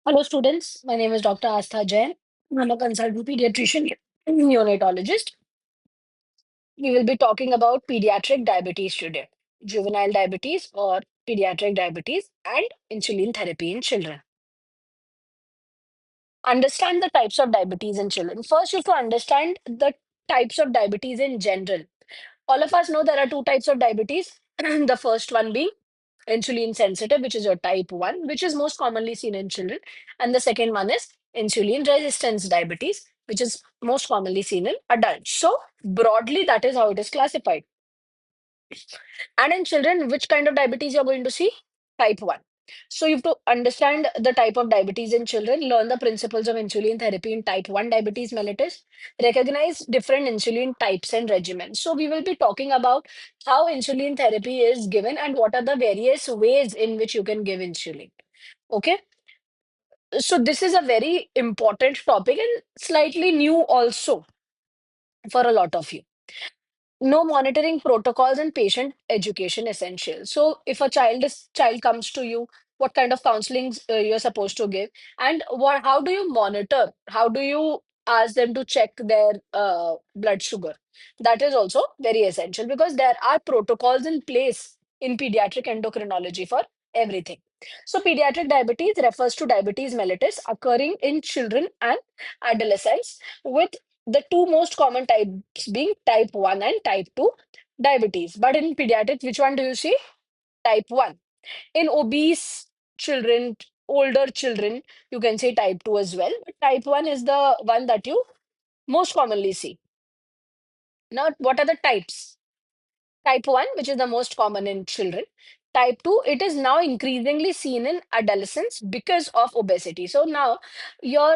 Hello, students. My name is Dr. Astha Jain. I'm a consultant pediatrician neonatologist. We will be talking about pediatric diabetes today, juvenile diabetes or pediatric diabetes, and insulin therapy in children. Understand the types of diabetes in children. First, you have to understand the types of diabetes in general. All of us know there are two types of diabetes. The first one being insulin sensitive, which is your type 1, which is most commonly seen in children. And the second one is insulin resistance diabetes, which is most commonly seen in adults. So, broadly, that is how it is classified. And in children, which kind of diabetes you're going to see? Type 1. So, you have to understand the type of diabetes in children, learn the principles of insulin therapy in type 1 diabetes mellitus, recognize different insulin types and regimens. So, we will be talking about how insulin therapy is given and what are the various ways in which you can give insulin. Okay. So, this is a very important topic and slightly new also for a lot of you. No monitoring protocols and patient education essential. So if a child comes to you, what kind of counseling you're supposed to give, and how do you monitor, how do you ask them to check their blood sugar? That is also very essential because there are protocols in place in pediatric endocrinology for everything. So pediatric diabetes refers to diabetes mellitus occurring in children and adolescents, with the two most common types being type 1 and type 2 diabetes. But in pediatrics, which one do you see? Type 1. In obese children, older children, you can say type 2 as well. But type 1 is the one that you most commonly see. Now, what are the types? Type 1, which is the most common in children. Type 2, it is now increasingly seen in adolescents because of obesity. So now your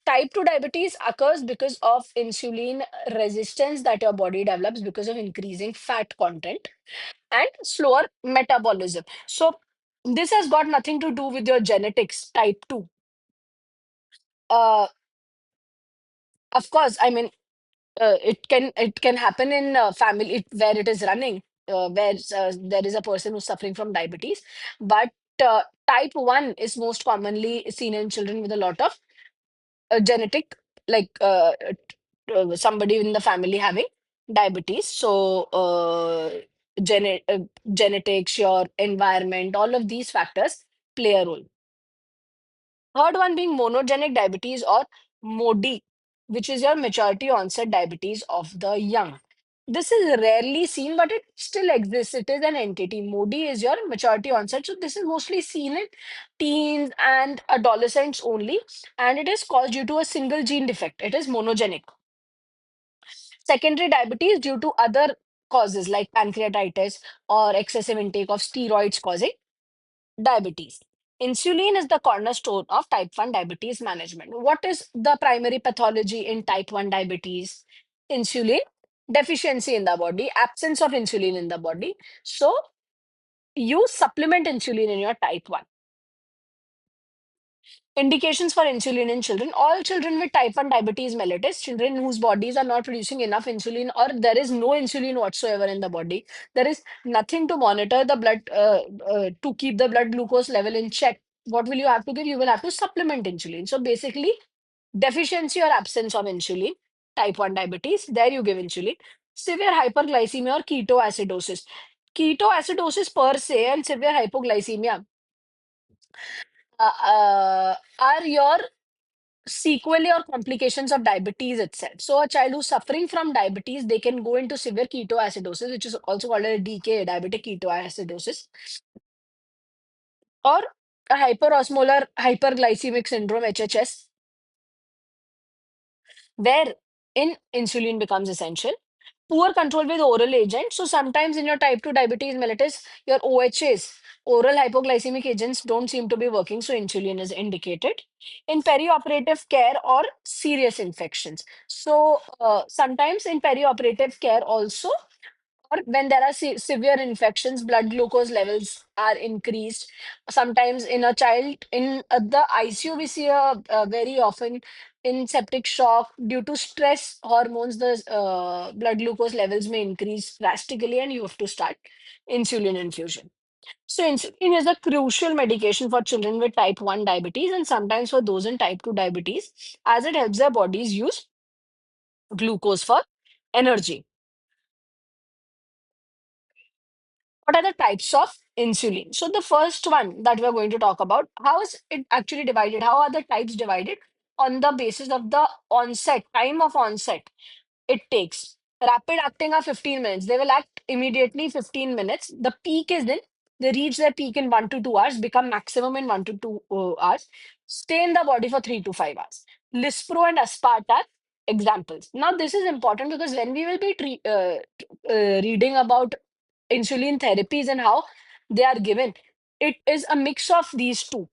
type 2 diabetes occurs because of insulin resistance that your body develops because of increasing fat content and slower metabolism. So this has got nothing to do with your genetics, type 2. Uh, of course, I mean, it can happen in family where it is running, where there is a person who's suffering from diabetes, but type 1 is most commonly seen in children with a lot of genetic, like somebody in the family having diabetes. So genetics, your environment, all of these factors play a role. Third one being monogenic diabetes or MODY, which is your maturity onset diabetes of the young. This is rarely seen, but it still exists. It is an entity. MODY is your maturity onset. So this is mostly seen in teens and adolescents only, and it is caused due to a single gene defect. It is monogenic. Secondary diabetes due to other causes like pancreatitis or excessive intake of steroids causing diabetes. Insulin is the cornerstone of type 1 diabetes management. What is the primary pathology in type 1 diabetes? Insulin deficiency in the body, absence of insulin in the body. So, you supplement insulin in your type 1. Indications for insulin in children. All children with type 1 diabetes mellitus, children whose bodies are not producing enough insulin or there is no insulin whatsoever in the body, there is nothing to monitor the blood, to keep the blood glucose level in check. What will you have to give? You will have to supplement insulin. So basically, deficiency or absence of insulin, type 1 diabetes, there you give insulin. Severe hyperglycemia or ketoacidosis. Ketoacidosis per se and severe hypoglycemia are your sequelae or complications of diabetes itself. So a child who's suffering from diabetes, they can go into severe ketoacidosis, which is also called a DK, diabetic ketoacidosis, or a hyperosmolar hyperglycemic syndrome, HHS, where in insulin becomes essential. Poor control with oral agents. So sometimes in your type 2 diabetes mellitus, your OHAs, oral hypoglycemic agents, don't seem to be working, so insulin is indicated. In perioperative care or serious infections. So sometimes in perioperative care also, or when there are severe infections, blood glucose levels are increased. Sometimes in a child in the ICU, we see very often in septic shock due to stress hormones, the blood glucose levels may increase drastically, and you have to start insulin infusion. So insulin is a crucial medication for children with type 1 diabetes and sometimes for those in type 2 diabetes, as it helps their bodies use glucose for energy. What are the types of insulin? So the first one that we're going to talk about, how is it actually divided? How are the types divided? On the basis of the onset, time of onset it takes. Rapid acting are 15 minutes. They will act immediately 15 minutes. The peak is in, they reach their peak in 1 to 2 hours, become maximum in 1 to 2 hours, stay in the body for 3 to 5 hours. Lispro and Aspart are examples. Now, this is important because when we will be reading about insulin therapies and how they are given, it is a mix of these two.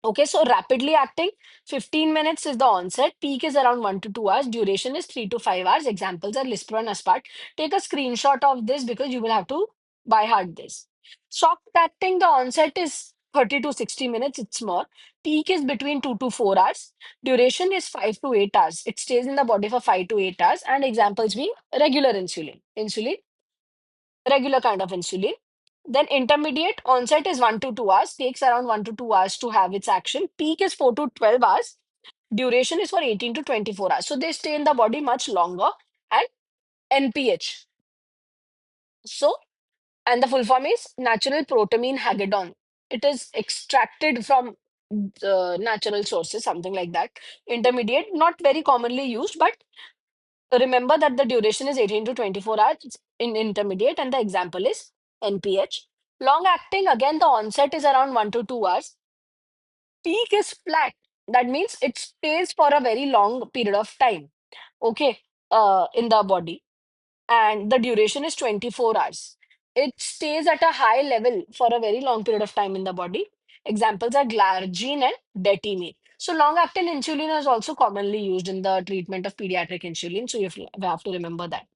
Okay, so rapidly acting, 15 minutes is the onset, peak is around 1 to 2 hours, duration is 3 to 5 hours. Examples are Lispro and Aspart. Take a screenshot of this because you will have to by heart this. Short acting, the onset is 30 to 60 minutes, it's more. Peak is between 2 to 4 hours. Duration is 5 to 8 hours. It stays in the body for 5 to 8 hours. And examples being regular insulin. Insulin, regular kind of insulin. Then intermediate onset is 1 to 2 hours, takes around 1 to 2 hours to have its action. Peak is 4 to 12 hours. Duration is for 18 to 24 hours. So they stay in the body much longer. And NPH. So, and the full form is natural protamine hagedon. It is extracted from natural sources, something like that. Intermediate, not very commonly used, but remember that the duration is 18 to 24 hours in intermediate, and the example is NPH. Long acting, again, the onset is around 1 to 2 hours. Peak is flat. That means it stays for a very long period of time, okay, in the body. And the duration is 24 hours. It stays at a high level for a very long period of time in the body. Examples are glargine and detimine. So long-acting insulin is also commonly used in the treatment of pediatric insulin. So we have to remember that.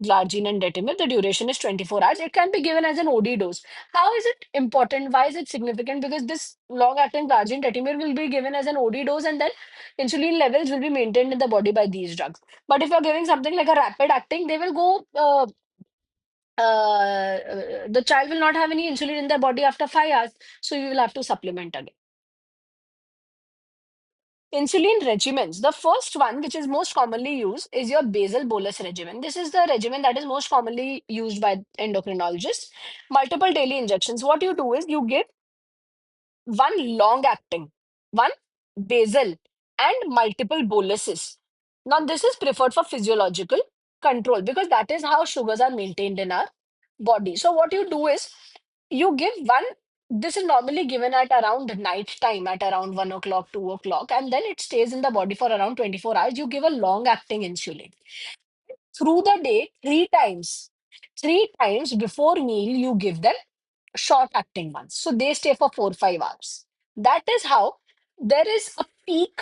Glargine and detimir, the duration is 24 hours. It can be given as an OD dose. How is it important? Why is it significant? Because this long-acting glargine detimir will be given as an OD dose and then insulin levels will be maintained in the body by these drugs. But if you're giving something like a rapid acting, they will go, the child will not have any insulin in their body after 5 hours. So you will have to supplement again. Insulin regimens. The first one, which is most commonly used, is your basal bolus regimen. This is the regimen that is most commonly used by endocrinologists. Multiple daily injections. What you do is you give one long acting, one basal, and multiple boluses. Now, this is preferred for physiological control because that is how sugars are maintained in our body. So, what you do is you give one. This is normally given at around night time, at around 1 o'clock, 2 o'clock, and then it stays in the body for around 24 hours. You give a long acting insulin through the day, three times. Three times before meal, you give them short acting ones. So they stay for 4 5 hours. That is how there is a peak,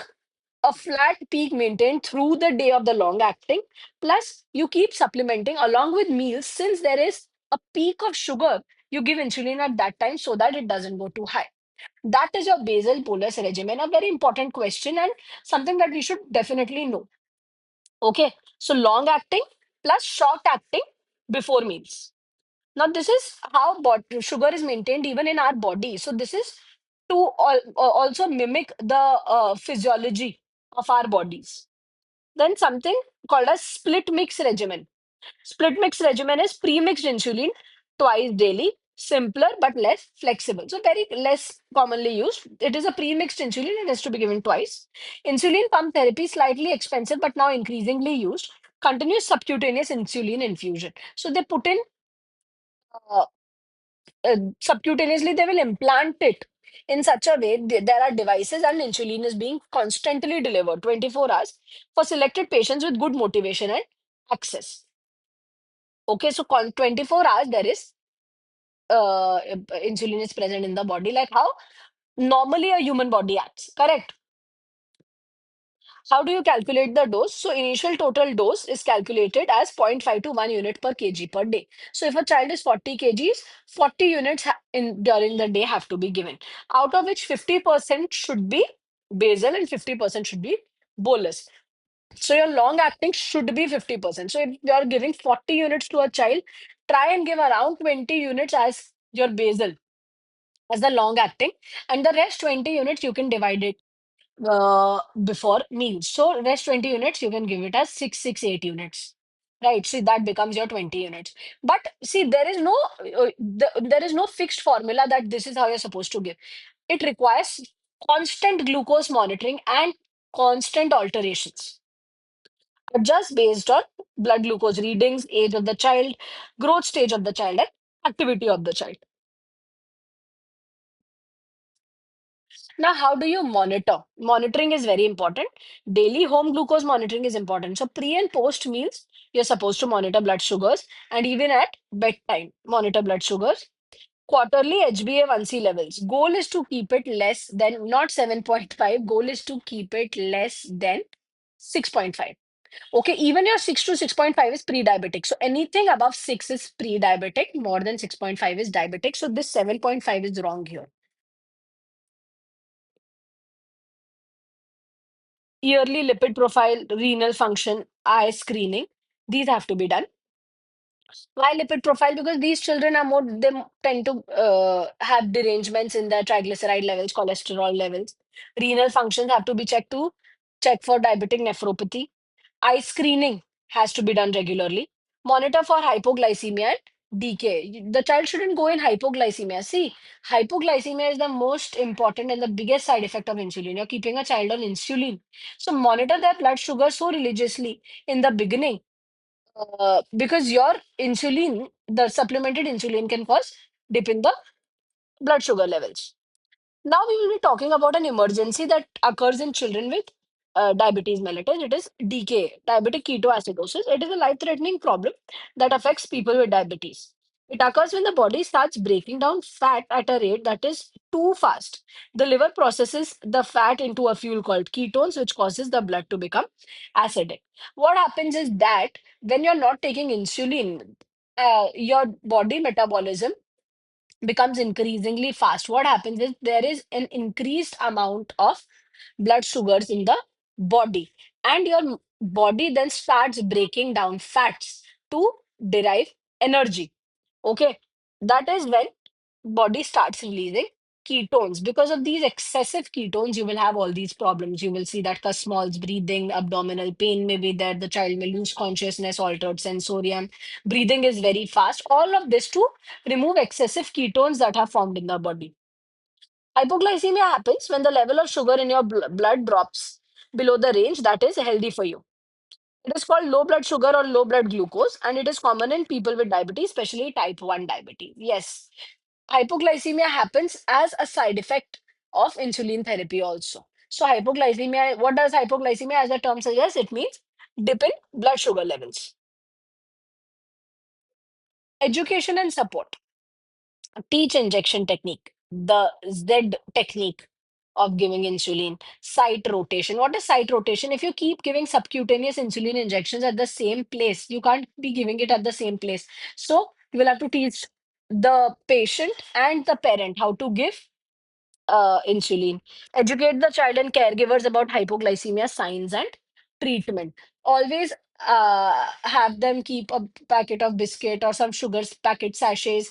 a flat peak maintained through the day of the long acting. Plus, you keep supplementing along with meals since there is a peak of sugar. You give insulin at that time so that it doesn't go too high. That is your basal bolus regimen. A very important question and something that we should definitely know. Okay, so long acting plus short acting before meals. Now, this is how sugar is maintained even in our body. So, this is to also mimic the physiology of our bodies. Then, something called a split mix regimen. Split mix regimen is pre-mixed insulin twice daily, simpler but less flexible. So, very less commonly used. It is a pre-mixed insulin, it has to be given twice. Insulin pump therapy, slightly expensive but now increasingly used. Continuous subcutaneous insulin infusion. So, they put in uh, subcutaneously, they will implant it in such a way there are devices and insulin is being constantly delivered 24 hours for selected patients with good motivation and access. Okay, so 24 hours there is insulin is present in the body, like how normally a human body acts, correct? How do you calculate the dose? So initial total dose is calculated as 0.5 to 1 unit per kg per day. So if a child is 40 kgs, 40 units in during the day have to be given, out of which 50% should be basal and 50% should be bolus. So your long acting should be 50%. So if you are giving 40 units to a child, try and give around 20 units as your basal as the long acting, and the rest 20 units you can divide it before meals. So rest 20 units, you can give it as 668 units. Right. See, that becomes your 20 units. But see, there is no fixed formula that this is how you're supposed to give. It requires constant glucose monitoring and constant alterations. Adjust based on blood glucose readings, age of the child, growth stage of the child, and activity of the child. Now, how do you monitor? Monitoring is very important. Daily home glucose monitoring is important. So, pre and post meals, you're supposed to monitor blood sugars, and even at bedtime, monitor blood sugars. Quarterly HbA1c levels. Goal is to keep it less than not 7.5. Goal is to keep it less than 6.5. Okay, even your 6 to 6.5 is pre-diabetic. So anything above 6 is pre-diabetic, more than 6.5 is diabetic. So this 7.5 is wrong here. Yearly lipid profile, renal function, eye screening. These have to be done. Why lipid profile? Because these children are more, they tend to have derangements in their triglyceride levels, cholesterol levels. Renal functions have to be checked to check for diabetic nephropathy. Eye screening has to be done regularly. Monitor for hypoglycemia and decay. The child shouldn't go in hypoglycemia. See, hypoglycemia is the most important and the biggest side effect of insulin. You're keeping a child on insulin. So monitor their blood sugar so religiously in the beginning, because your insulin, the supplemented insulin, can cause dip in the blood sugar levels. Now we will be talking about an emergency that occurs in children with diabetes mellitus. It is DKA, diabetic ketoacidosis. It is a life-threatening problem that affects people with diabetes. It occurs when the body starts breaking down fat at a rate that is too fast. The liver processes the fat into a fuel called ketones, which causes the blood to become acidic. What happens is that when you're not taking insulin, your body metabolism becomes increasingly fast. What happens is there is an increased amount of blood sugars in the body, and your body then starts breaking down fats to derive energy. Okay, that is when body starts releasing ketones. Because of these excessive ketones, you will have all these problems. You will see that Kussmaul's breathing, abdominal pain may be there, the child may lose consciousness, altered sensorium, breathing is very fast. All of this to remove excessive ketones that are formed in the body. Hypoglycemia happens when the level of sugar in your blood drops below the range that is healthy for you. It is called low blood sugar or low blood glucose, and it is common in people with diabetes, especially type 1 diabetes. Yes, hypoglycemia happens as a side effect of insulin therapy also. So hypoglycemia, what does hypoglycemia as the term suggests? It means dip in blood sugar levels. Education and support. Teach injection technique, the Z technique of giving insulin. Site rotation. What is site rotation? If you keep giving subcutaneous insulin injections at the same place, you can't be giving it at the same place. So you will have to teach the patient and the parent how to give insulin. Educate the child and caregivers about hypoglycemia signs and treatment. Always have them keep a packet of biscuit or some sugar packet sachets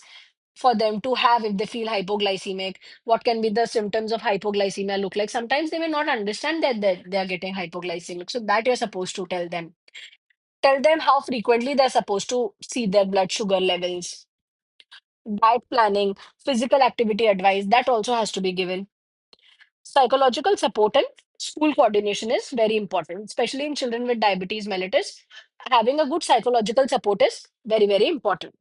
for them to have if they feel hypoglycemic. What can be the symptoms of hypoglycemia look like? Sometimes they may not understand that they are getting hypoglycemic. So that you're supposed to tell them. Tell them how frequently they're supposed to see their blood sugar levels. Diet planning, physical activity advice, that also has to be given. Psychological support and school coordination is very important, especially in children with diabetes mellitus. Having a good psychological support is very, very important.